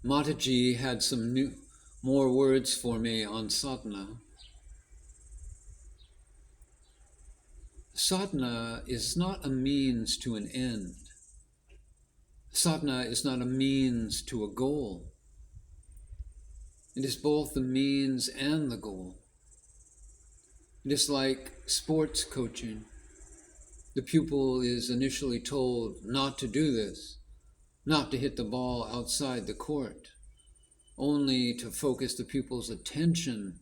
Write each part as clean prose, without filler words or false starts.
Mataji had some more words for me on sadhana. Sadhana is not a means to an end. Sadhana is not a means to a goal. It is both the means and the goal. It is like sports coaching. The pupil is initially told not to do this, not to hit the ball outside the court, only to focus the pupil's attention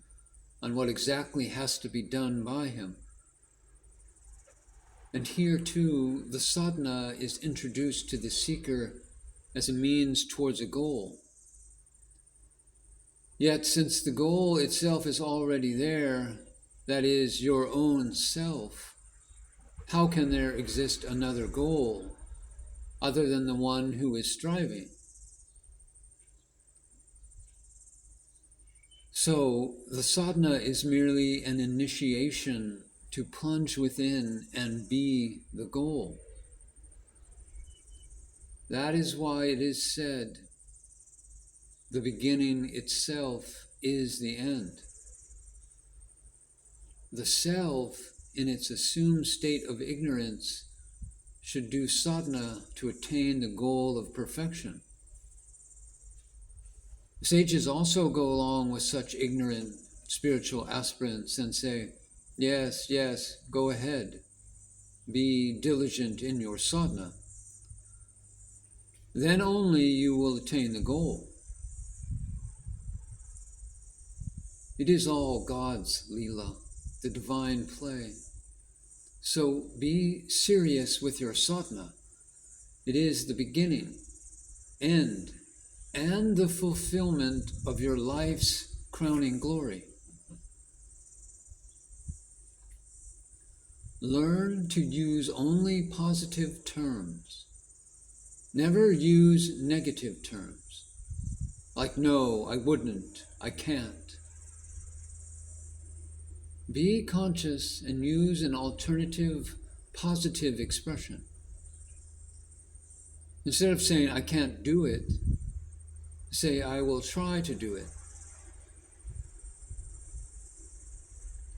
on what exactly has to be done by him. And here too, the sadhana is introduced to the seeker as a means towards a goal. Yet since the goal itself is already there, that is your own self, how can there exist another goal other than the one who is striving? So the sadhana is merely an initiation to plunge within and be the goal. That is why it is said, the beginning itself is the end. The self, in its assumed state of ignorance, should do sadhana to attain the goal of perfection. Sages also go along with such ignorant spiritual aspirants and say, yes, yes, go ahead. Be diligent in your sadhana. Then only you will attain the goal. It is all God's Leela, the divine play. So be serious with your sadhana. It is the beginning, end, and the fulfillment of your life's crowning glory. Learn to use only positive terms. Never use negative terms, like no, I wouldn't, I can't. Be conscious and use an alternative, positive expression. Instead of saying, I can't do it, say, I will try to do it.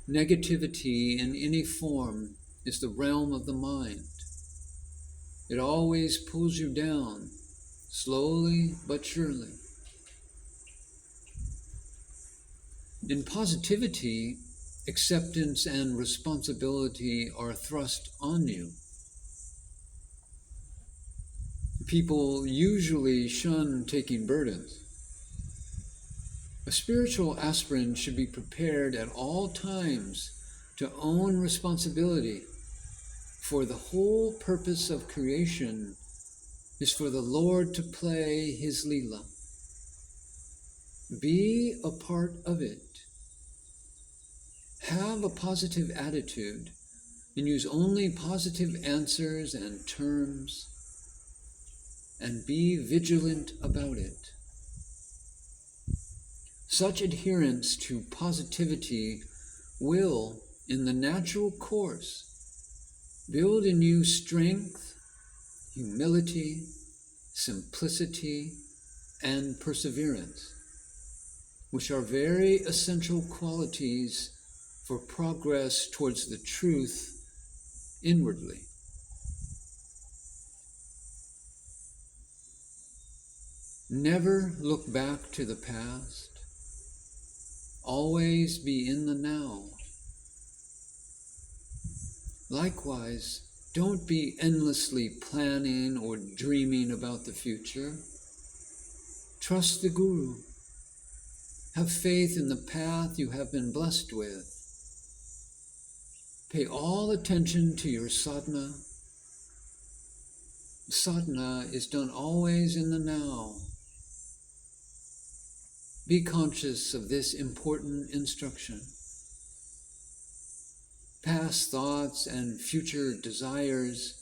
Negativity in any form is the realm of the mind. It always pulls you down, slowly but surely. In positivity, acceptance and responsibility are thrust on you. People usually shun taking burdens. A spiritual aspirant should be prepared at all times to own responsibility, for the whole purpose of creation is for the Lord to play his Leela. Be a part of it. Have a positive attitude and use only positive answers and terms, and be vigilant about it. Such adherence to positivity will, in the natural course, build in you strength, humility, simplicity, and perseverance, which are very essential qualities for progress towards the truth inwardly. Never look back to the past. Always be in the now. Likewise, don't be endlessly planning or dreaming about the future. Trust the Guru. Have faith in the path you have been blessed with. Pay all attention to your sadhana. Sadhana is done always in the now. Be conscious of this important instruction. Past thoughts and future desires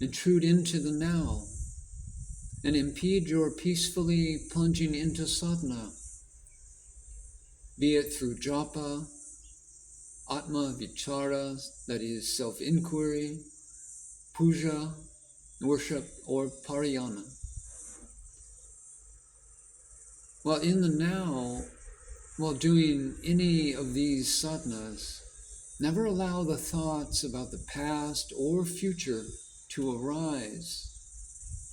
intrude into the now and impede your peacefully plunging into sadhana, be it through japa, atma vichara, that is self-inquiry, puja, worship, or parayana. While in the now, while doing any of these sadhanas, never allow the thoughts about the past or future to arise,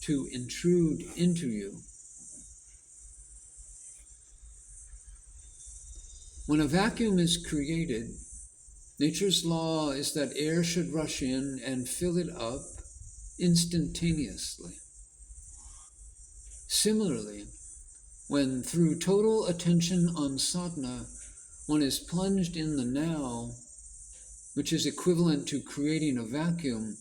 to intrude into you. When a vacuum is created, nature's law is that air should rush in and fill it up instantaneously. Similarly, when through total attention on sadhana, one is plunged in the now, which is equivalent to creating a vacuum,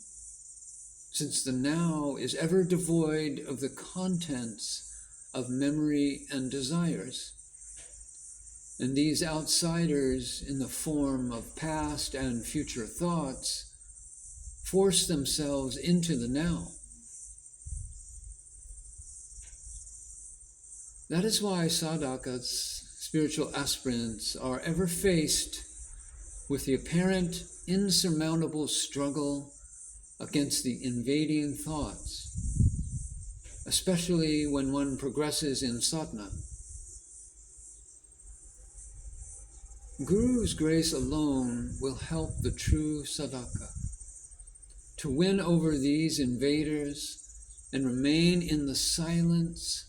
since the now is ever devoid of the contents of memory and desires, and these outsiders in the form of past and future thoughts force themselves into the now. That is why sadhakas, spiritual aspirants, are ever faced with the apparent insurmountable struggle against the invading thoughts, especially when one progresses in sadhana. Guru's grace alone will help the true sadhaka to win over these invaders and remain in the silence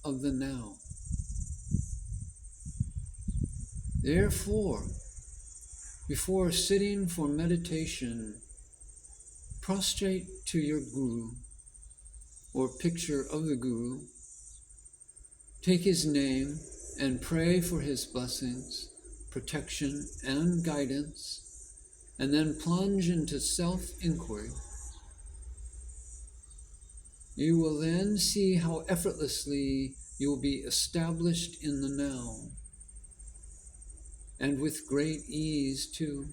of the now. Therefore, before sitting for meditation, prostrate to your Guru or picture of the Guru, take his name and pray for his blessings, protection, and guidance, and then plunge into self-inquiry. You will then see how effortlessly you will be established in the now, and with great ease too.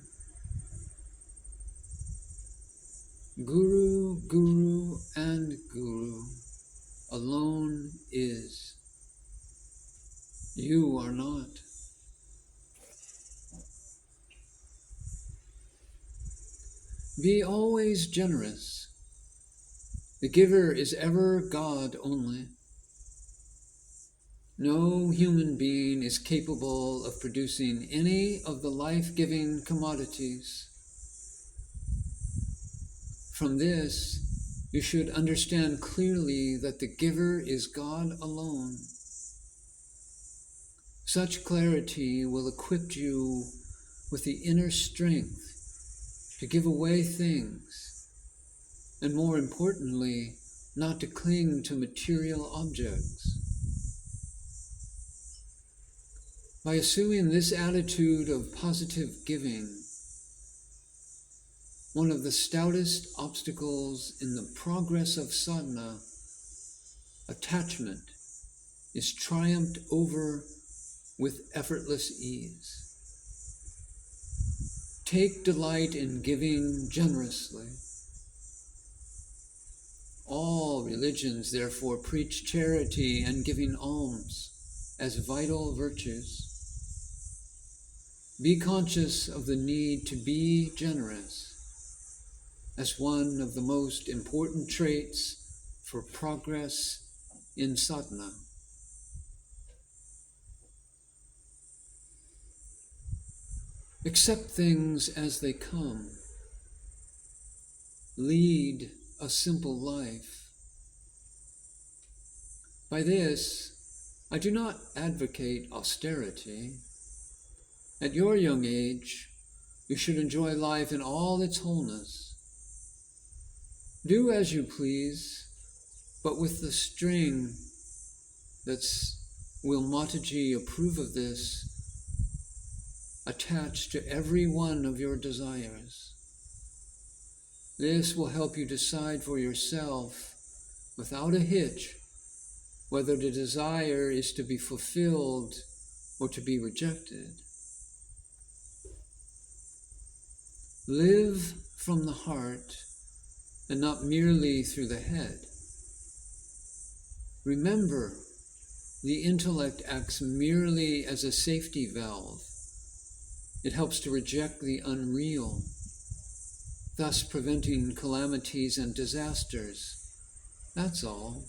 Guru, Guru, and Guru alone is. You are not. Be always generous. The giver is ever God only. No human being is capable of producing any of the life-giving commodities. From this, you should understand clearly that the giver is God alone. Such clarity will equip you with the inner strength to give away things, and more importantly, not to cling to material objects. By assuming this attitude of positive giving, one of the stoutest obstacles in the progress of sadhana, attachment, is triumphed over with effortless ease. Take delight in giving generously. All religions, therefore, preach charity and giving alms as vital virtues. Be conscious of the need to be generous as one of the most important traits for progress in sadhana. Accept things as they come. Lead a simple life. By this, I do not advocate austerity. At your young age, you should enjoy life in all its wholeness. Do as you please, but with the string that's, will Mataji approve of this, attached to every one of your desires. This will help you decide for yourself, without a hitch, whether the desire is to be fulfilled or to be rejected. Live from the heart and not merely through the head. Remember, the intellect acts merely as a safety valve. It helps to reject the unreal, thus preventing calamities and disasters. That's all.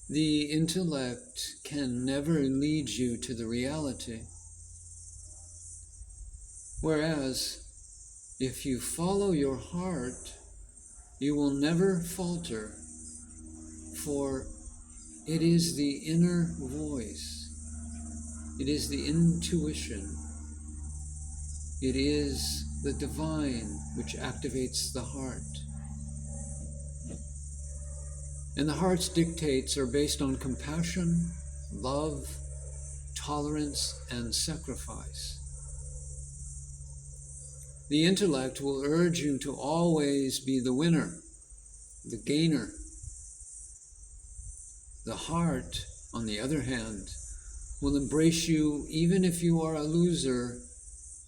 The intellect can never lead you to the reality. Whereas, if you follow your heart, you will never falter, for it is the inner voice, it is the intuition, it is the divine which activates the heart. And the heart's dictates are based on compassion, love, tolerance, and sacrifice. The intellect will urge you to always be the winner, the gainer. The heart, on the other hand, will embrace you even if you are a loser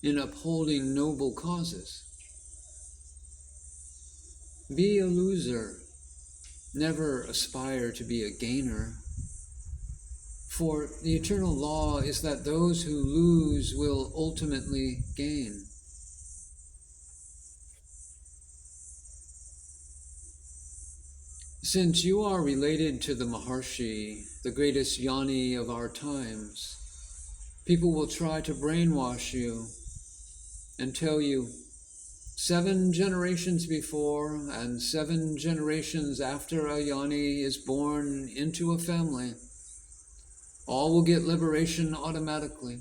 in upholding noble causes. Be a loser. Never aspire to be a gainer. For the eternal law is that those who lose will ultimately gain. Since you are related to the Maharshi, the greatest Jnani of our times, people will try to brainwash you and tell you 7 generations before and 7 generations after a Jnani is born into a family, all will get liberation automatically.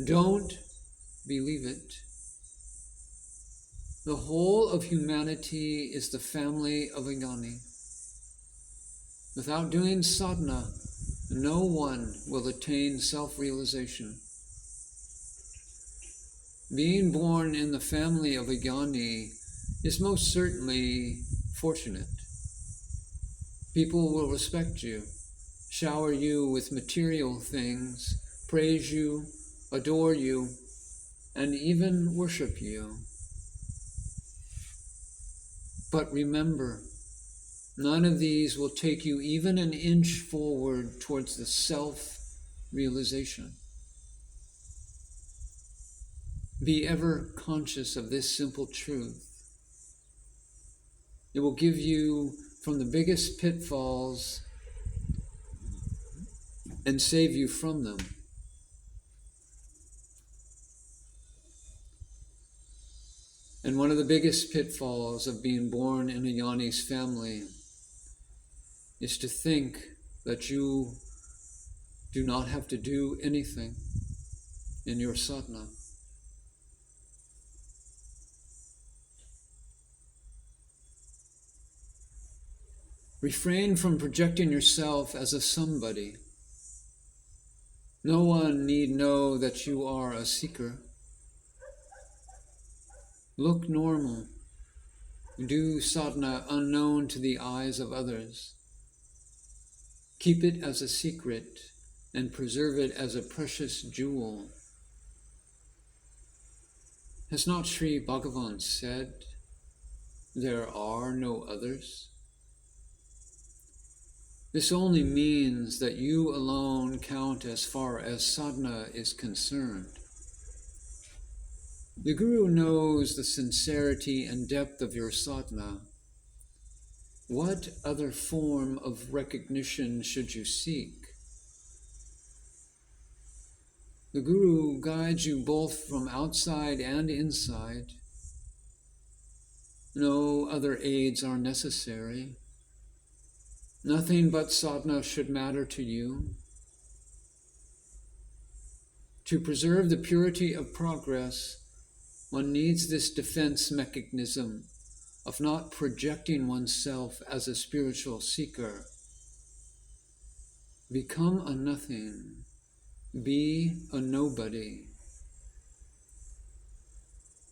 Don't believe it. The whole of humanity is the family of a Jnani. Without doing sadhana, no one will attain self-realization. Being born in the family of a Jnani is most certainly fortunate. People will respect you, shower you with material things, praise you, adore you, and even worship you. But remember, none of these will take you even an inch forward towards the self-realization. Be ever conscious of this simple truth. It will give you from the biggest pitfalls and save you from them. And one of the biggest pitfalls of being born in a Jnani's family is to think that you do not have to do anything in your sadhana. Refrain from projecting yourself as a somebody. No one need know that you are a seeker. Look normal. Do sadhana unknown to the eyes of others. Keep it as a secret and preserve it as a precious jewel. Has not Sri Bhagavan said, "There are no others"? This only means that you alone count as far as sadhana is concerned. The Guru knows the sincerity and depth of your sadhana. What other form of recognition should you seek? The Guru guides you both from outside and inside. No other aids are necessary. Nothing but sadhana should matter to you. To preserve the purity of progress, one needs this defense mechanism of not projecting oneself as a spiritual seeker. Become a nothing. Be a nobody.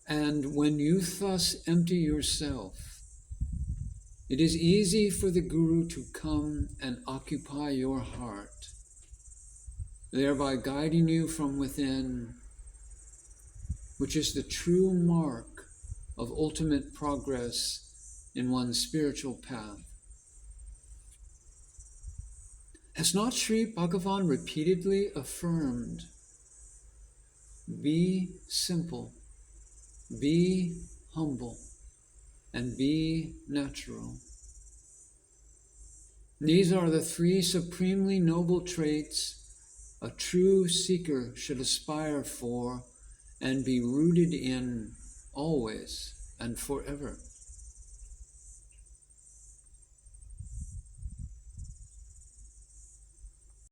And when you thus empty yourself, it is easy for the Guru to come and occupy your heart, thereby guiding you from within, which is the true mark of ultimate progress in one's spiritual path. Has not Sri Bhagavan repeatedly affirmed, be simple, be humble, and be natural? These are the three supremely noble traits a true seeker should aspire for and be rooted in always and forever.